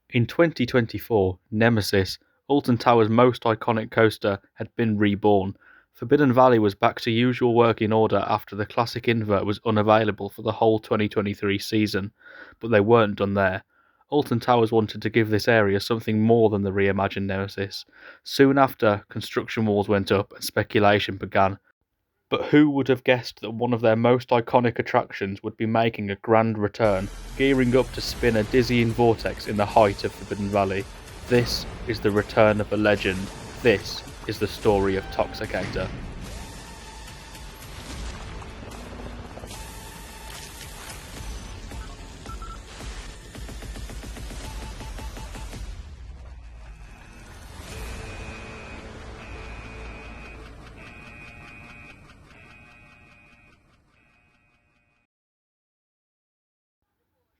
In 2024, Nemesis, Alton Towers' most iconic coaster, had been reborn. Forbidden Valley was back to usual working order after the classic invert was unavailable for the whole 2023 season, but they weren't done there. Alton Towers wanted to give this area something more than the reimagined Nemesis. Soon after, construction walls went up and speculation began. But who would have guessed that one of their most iconic attractions would be making a grand return, gearing up to spin a dizzying vortex in the height of Forbidden Valley? This is the return of a legend. This is the story of Toxicator.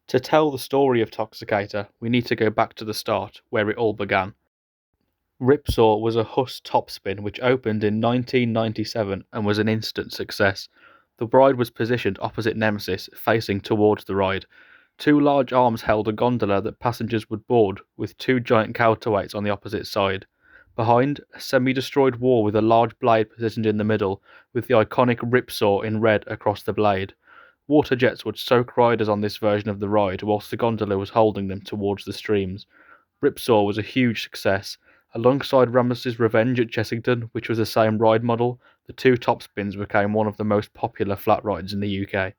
To tell the story of Toxicator, we need to go back to the start, where it all began. Ripsaw was a Huss topspin which opened in 1997 and was an instant success. The ride was positioned opposite Nemesis, facing towards the ride. Two large arms held a gondola that passengers would board, with two giant counterweights on the opposite side. Behind, a semi-destroyed wall with a large blade positioned in the middle, with the iconic Ripsaw in red across the blade. Water jets would soak riders on this version of the ride, whilst the gondola was holding them towards the streams. Ripsaw was a huge success. Alongside Ramesses Revenge at Chessington, which was the same ride model, the two topspins became one of the most popular flat rides in the UK.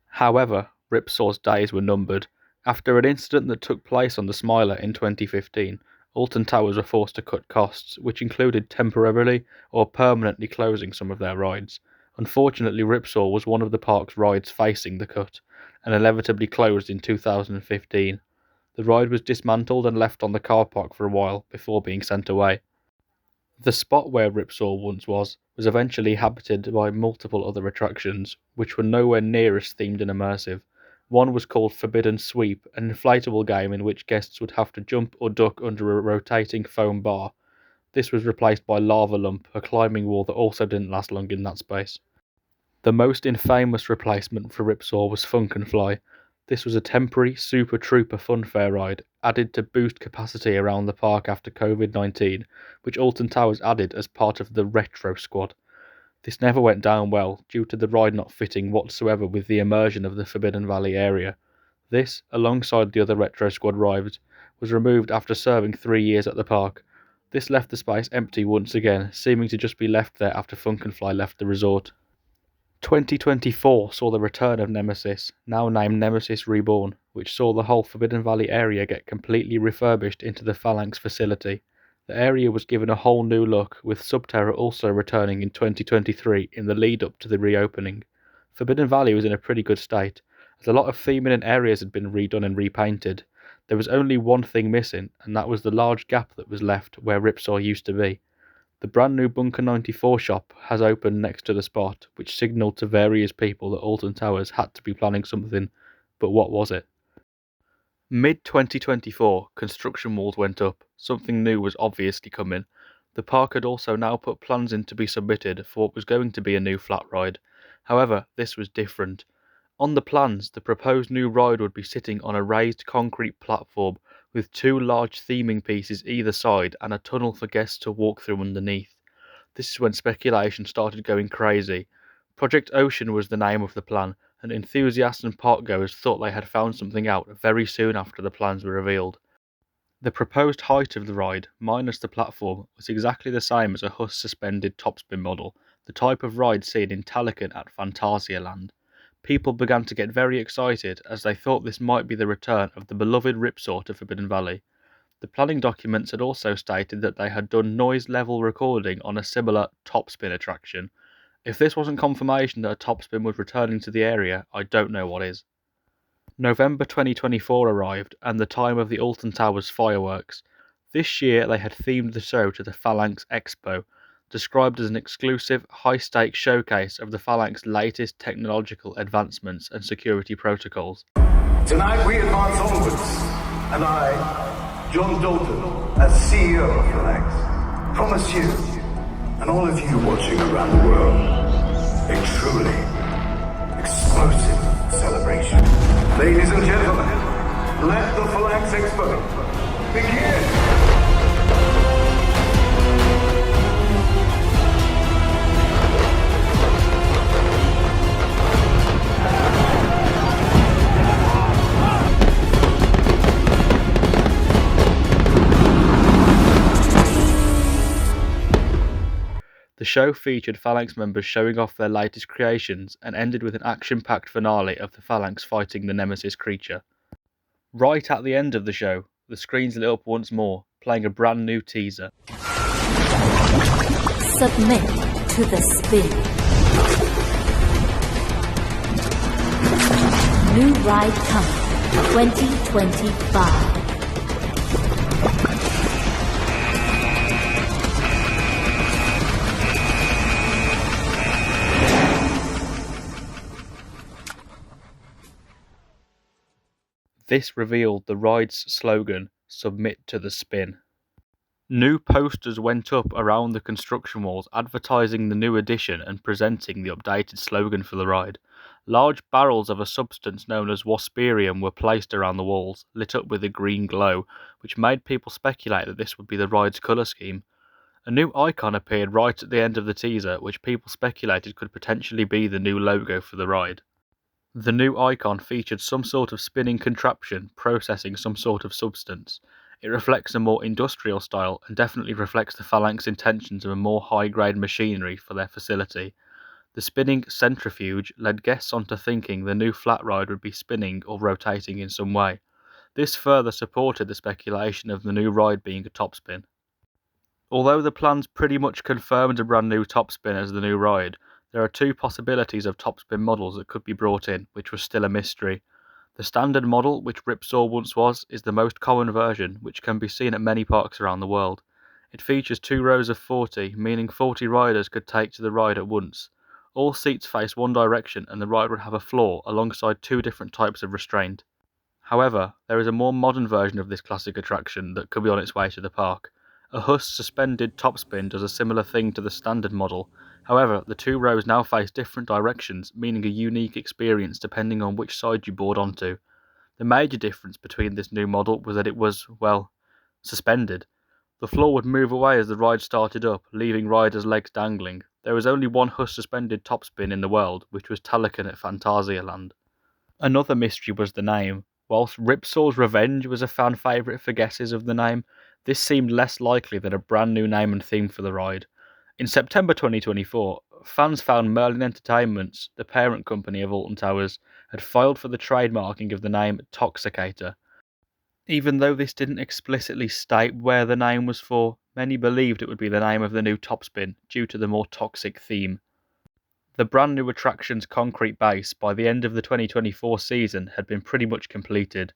However, Ripsaw's days were numbered. After an incident that took place on the Smiler in 2015, Alton Towers were forced to cut costs, which included temporarily or permanently closing some of their rides. Unfortunately, Ripsaw was one of the park's rides facing the cut, and inevitably closed in 2015. The ride was dismantled and left on the car park for a while before being sent away. The spot where Ripsaw once was eventually habited by multiple other attractions, which were nowhere near as themed and immersive. One was called Forbidden Sweep, an inflatable game in which guests would have to jump or duck under a rotating foam bar. This was replaced by Lava Lump, a climbing wall that also didn't last long in that space. The most infamous replacement for Ripsaw was Funk and Fly. This was a temporary Super Trooper funfair ride, added to boost capacity around the park after COVID-19, which Alton Towers added as part of the Retro Squad. This never went down well, due to the ride not fitting whatsoever with the immersion of the Forbidden Valley area. This, alongside the other Retro Squad rides, was removed after serving 3 years at the park. This left the space empty once again, seeming to just be left there after Funk and Fly left the resort. 2024 saw the return of Nemesis, now named Nemesis Reborn, which saw the whole Forbidden Valley area get completely refurbished into the Phalanx facility. The area was given a whole new look, with Subterra also returning in 2023 in the lead up to the reopening. Forbidden Valley was in a pretty good state, as a lot of theming and areas had been redone and repainted. There was only one thing missing, and that was the large gap that was left where Ripsaw used to be. The brand new Bunker 94 shop has opened next to the spot, which signalled to various people that Alton Towers had to be planning something, but what was it? Mid-2024, construction walls went up. Something new was obviously coming. The park had also now put plans in to be submitted for what was going to be a new flat ride. However, this was different. On the plans, the proposed new ride would be sitting on a raised concrete platform with two large theming pieces either side and a tunnel for guests to walk through underneath. This is when speculation started going crazy. Project Ocean was the name of the plan, and enthusiasts and parkgoers thought they had found something out very soon after the plans were revealed. The proposed height of the ride, minus the platform, was exactly the same as a Huss suspended topspin model, the type of ride seen in Talican at Phantasialand. People began to get very excited as they thought this might be the return of the beloved Ripsaw to Forbidden Valley. The planning documents had also stated that they had done noise level recording on a similar topspin attraction. If this wasn't confirmation that a topspin was returning to the area, I don't know what is. November 2024 arrived, and the time of the Alton Towers fireworks. This year they had themed the show to the Phalanx Expo, described as an exclusive, high-stakes showcase of the Phalanx's latest technological advancements and security protocols. Tonight we advance onwards, and I, John Dalton, as CEO of Phalanx, promise you, and all of you watching around the world, a truly explosive celebration. Ladies and gentlemen, let the Phalanx Expo The show featured Phalanx members showing off their latest creations and ended with an action-packed finale of the Phalanx fighting the Nemesis creature. Right at the end of the show, the screens lit up once more, playing a brand new teaser. Submit to the spin. New ride coming, 2025. This revealed the ride's slogan, "Submit to the spin." New posters went up around the construction walls advertising the new edition and presenting the updated slogan for the ride. Large barrels of a substance known as wasperium were placed around the walls, lit up with a green glow, which made people speculate that this would be the ride's colour scheme. A new icon appeared right at the end of the teaser, which people speculated could potentially be the new logo for the ride. The new icon featured some sort of spinning contraption processing some sort of substance. It reflects a more industrial style and definitely reflects the Phalanx intentions of a more high-grade machinery for their facility. The spinning centrifuge led guests onto thinking the new flat ride would be spinning or rotating in some way. This further supported the speculation of the new ride being a topspin. Although the plans pretty much confirmed a brand new topspin as the new ride, there are two possibilities of topspin models that could be brought in, which was still a mystery. The standard model, which Ripsaw once was, is the most common version, which can be seen at many parks around the world. It features 2 rows of 40, meaning 40 riders could take to the ride at once. All seats face one direction and the ride would have a floor alongside 2 different types of restraint. However, there is a more modern version of this classic attraction that could be on its way to the park. A Huss suspended topspin does a similar thing to the standard model. However, the 2 rows now face different directions, meaning a unique experience depending on which side you board onto. The major difference between this new model was that it was, well, suspended. The floor would move away as the ride started up, leaving riders' legs dangling. There was only one Huss suspended topspin in the world, which was Telekin at Phantasialand. Another mystery was the name. Whilst Ripsaw's Revenge was a fan favourite for guesses of the name, this seemed less likely than a brand new name and theme for the ride. In September 2024, fans found Merlin Entertainments, the parent company of Alton Towers, had filed for the trademarking of the name Toxicator. Even though this didn't explicitly state where the name was for, many believed it would be the name of the new topspin due to the more toxic theme. The brand new attraction's concrete base by the end of the 2024 season had been pretty much completed.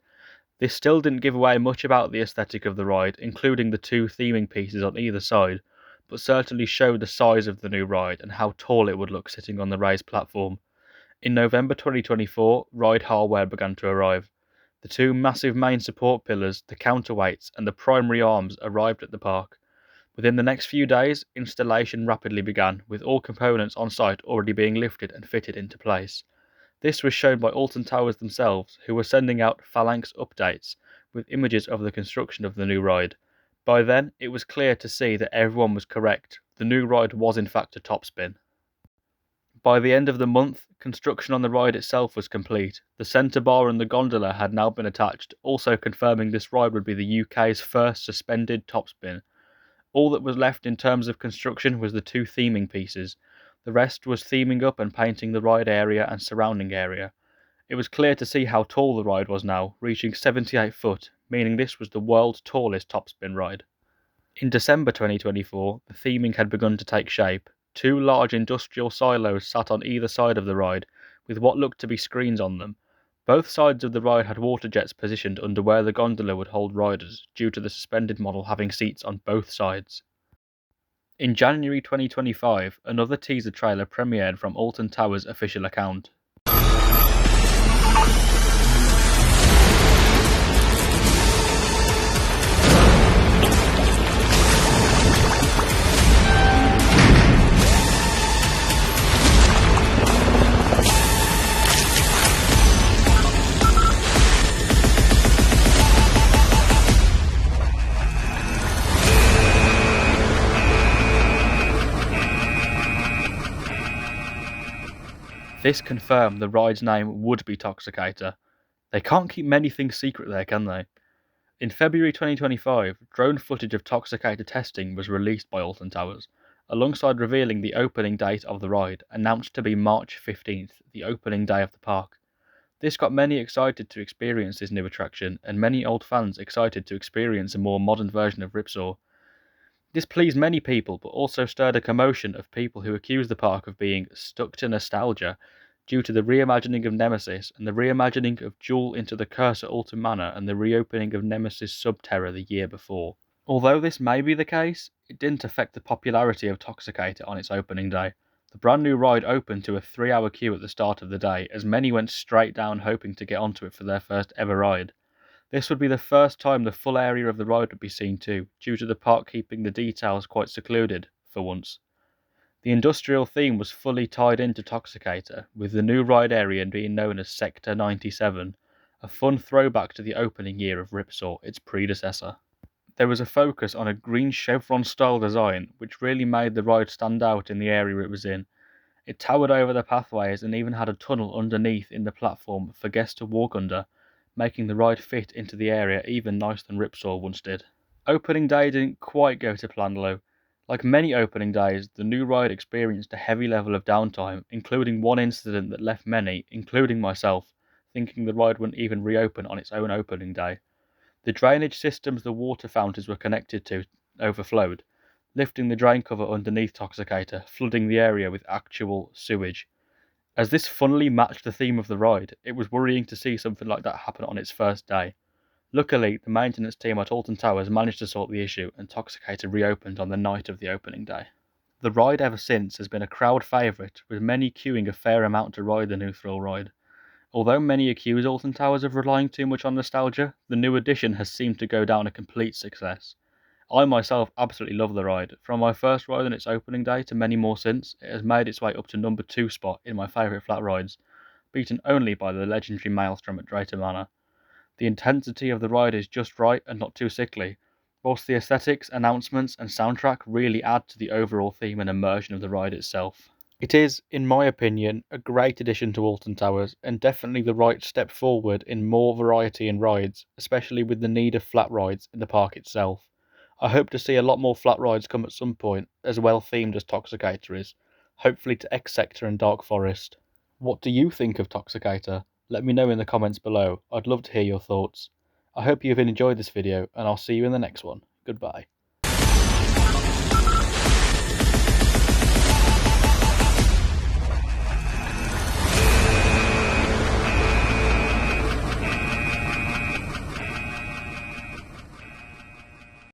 This still didn't give away much about the aesthetic of the ride, including the 2 theming pieces on either side, but certainly showed the size of the new ride and how tall it would look sitting on the raised platform. In November 2024, ride hardware began to arrive. The 2 massive main support pillars, the counterweights, and the primary arms arrived at the park. Within the next few days, installation rapidly began, with all components on site already being lifted and fitted into place. This was shown by Alton Towers themselves, who were sending out Phalanx updates with images of the construction of the new ride. By then, it was clear to see that everyone was correct. The new ride was in fact a topspin. By the end of the month, construction on the ride itself was complete. The centre bar and the gondola had now been attached, also confirming this ride would be the UK's first suspended topspin. All that was left in terms of construction was the 2 theming pieces. The rest was theming up and painting the ride area and surrounding area. It was clear to see how tall the ride was now, reaching 78 foot, meaning this was the world's tallest topspin ride. In December 2024, the theming had begun to take shape. 2 large industrial silos sat on either side of the ride, with what looked to be screens on them. Both sides of the ride had water jets positioned under where the gondola would hold riders, due to the suspended model having seats on both sides. In January 2025, another teaser trailer premiered from Alton Towers' official account. This confirmed the ride's name would be Toxicator. They can't keep many things secret there, can they? In February 2025, drone footage of Toxicator testing was released by Alton Towers. alongside revealing the opening date of the ride, announced to be March 15th, the opening day of the park. This got many excited to experience this new attraction, and many old fans excited to experience a more modern version of Ripsaw. This pleased many people, but also stirred a commotion of people who accused the park of being stuck to nostalgia due to the reimagining of Nemesis and the reimagining of Duel into the Curse at Alton Manor and the reopening of Nemesis Subterra the year before. Although this may be the case, it didn't affect the popularity of Toxicator on its opening day. The brand new ride opened to a 3-hour queue at the start of the day, as many went straight down hoping to get onto it for their first ever ride. This would be the first time the full area of the ride would be seen too, due to the park keeping the details quite secluded, for once. The industrial theme was fully tied into Toxicator, with the new ride area being known as Sector 97, a fun throwback to the opening year of Ripsaw, its predecessor. There was a focus on a green chevron-style design, which really made the ride stand out in the area it was in. It towered over the pathways and even had a tunnel underneath in the platform for guests to walk under, making the ride fit into the area even nicer than Ripsaw once did. Opening day didn't quite go to plan though. Like many opening days, the new ride experienced a heavy level of downtime, including one incident that left many, including myself, thinking the ride wouldn't even reopen on its own opening day. The drainage systems the water fountains were connected to overflowed, lifting the drain cover underneath Toxicator, flooding the area with actual sewage. As this funnily matched the theme of the ride, it was worrying to see something like that happen on its first day. Luckily, the maintenance team at Alton Towers managed to sort the issue, and Toxicator reopened on the night of the opening day. The ride ever since has been a crowd favourite, with many queuing a fair amount to ride the new thrill ride. Although many accuse Alton Towers of relying too much on nostalgia, the new addition has seemed to go down a complete success. I myself absolutely love the ride. From my first ride on its opening day to many more since, it has made its way up to number 2 spot in my favourite flat rides, beaten only by the legendary Maelstrom at Drayton Manor. The intensity of the ride is just right and not too sickly, whilst the aesthetics, announcements and soundtrack really add to the overall theme and immersion of the ride itself. It is, in my opinion, a great addition to Alton Towers, and definitely the right step forward in more variety in rides, especially with the need of flat rides in the park itself. I hope to see a lot more flat rides come at some point, as well themed as Toxicator is, hopefully to X Sector and Dark Forest. What do you think of Toxicator? Let me know in the comments below, I'd love to hear your thoughts. I hope you've enjoyed this video, and I'll see you in the next one. Goodbye.